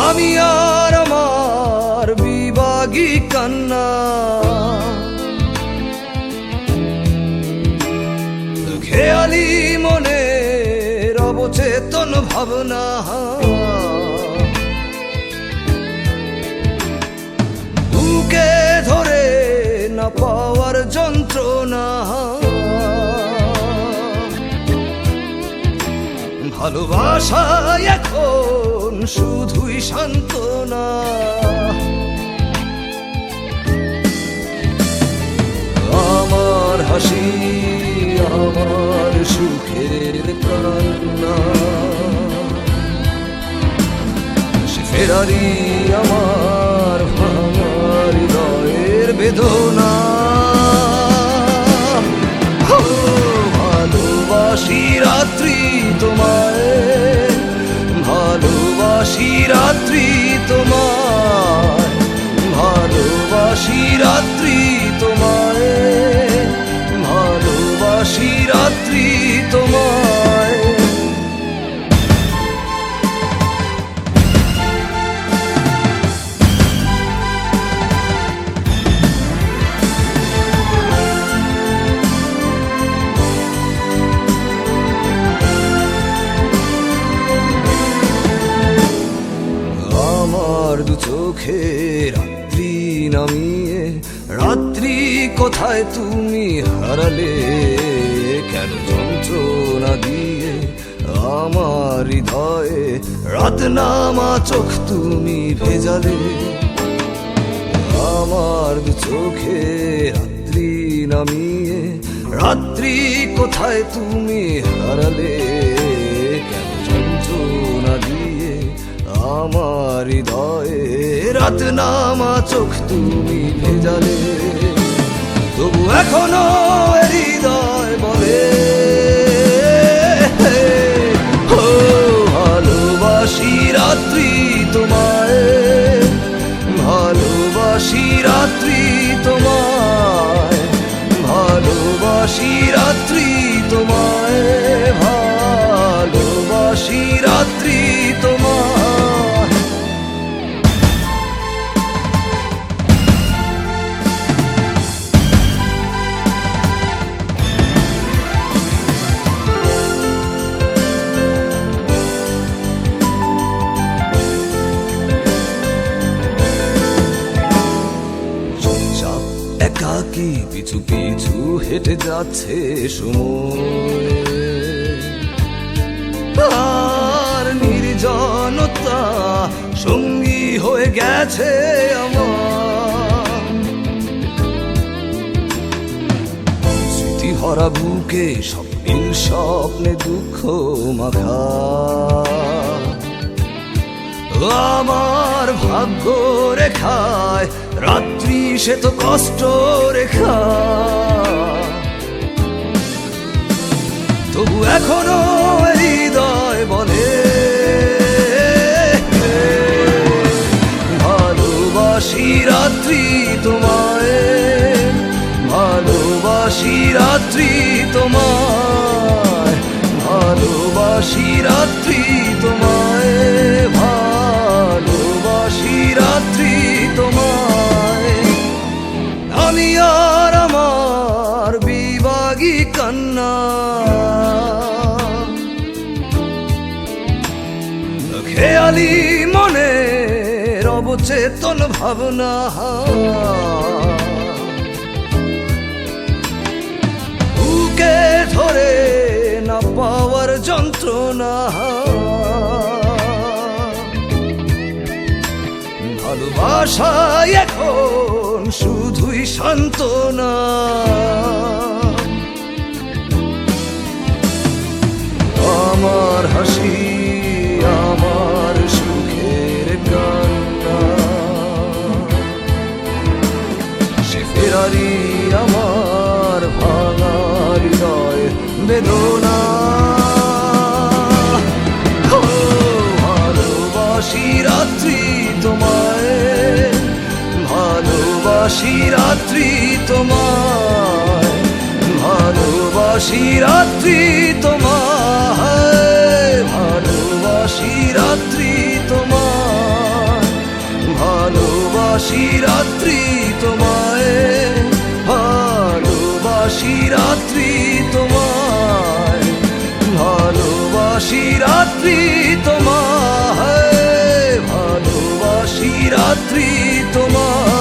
আমি আর আমার বিভাগী কান্না, খেয়ালি মনের অবচেতন ভাবনা, বুকে ধরে না পাওয়ার যন্ত্রণা, ভালোবাসা এখন শুধুই সান্ত্বনা। আমার হাসি আমার সুখের কান্না, সে ফেরারি আমার ভাঙা হৃদয়ের বেদনা। ভালোবাসি রাত্রি তোমায়, ভালোবাসি রাত্রি তোমায়, ভালোবাসি রাত্রি তোমায়, ভালোবাসি রাত্রি তোমায়। দু চোখে রাত্রি নামিয়ে, রাত্রি কোথায় তুমি হারালে, কেন যন্ত্রণা দিয়ে আমার হৃদয়ে রাত নামা চোখ তুমি ভেজালে। আমার দু চোখে রাত্রি নামিয়ে, রাত্রি কোথায় তুমি হারালে, কেন যন্ত্রণা দিয়ে আমার হৃদয়ে রাত নামা চোখ তুমি ভেজালে। তবু এখনো হৃদয় বলে, ও ভালোবাসি রাত্রি তোমায়, ভালোবাসি রাত্রি তোমায়, ভালোবাসি রাত্রি তোমায়, ভালোবাসি রাত্রি তোমায়। একাকী পিছু পিছু হেঁটে যাচ্ছে সময়, আর নির্জনতা সঙ্গী হয়ে গেছে আমার। স্মৃতি ভরা বুকে স্বপ্নীল স্বপ্নে দুঃখ মাখা, আমার ভাগ্য রেখায় রাত্রি সে তো কষ্ট রেখা। তবু এখনো হৃদয় বলে, ভালোবাসি রাত্রি তোমায়, ভালোবাসি রাত্রি তোমায়, ভালোবাসি রাত্রি তোমায়, ভালোবাসি রাত্রি তোমায়। আমি আর আমার বিভাগী কান্না, খেয়ালি মনের অবচেতন ভাবনা, বুকে ধরে না পাওয়ার যন্ত্রণা, ভালোবাসা এখন শুধুই সান্ত্বনা। আমার হাসি আমার সুখের কান্না, সে ফেরারি আমার ভাঙা হৃদয় বেদনা। ভালোবাসি রাত্রি তোমায়, ভালোবাসি রাত্রি তোমায়, ভালোবাসি রাত্রি তোমায়, ভালোবাসি রাত্রি তোমায়, ভালোবাসি রাত্রি তোমায়, ভালোবাসি রাত্রি তোমায়, ভালোবাসি রাত্রি তোমায়।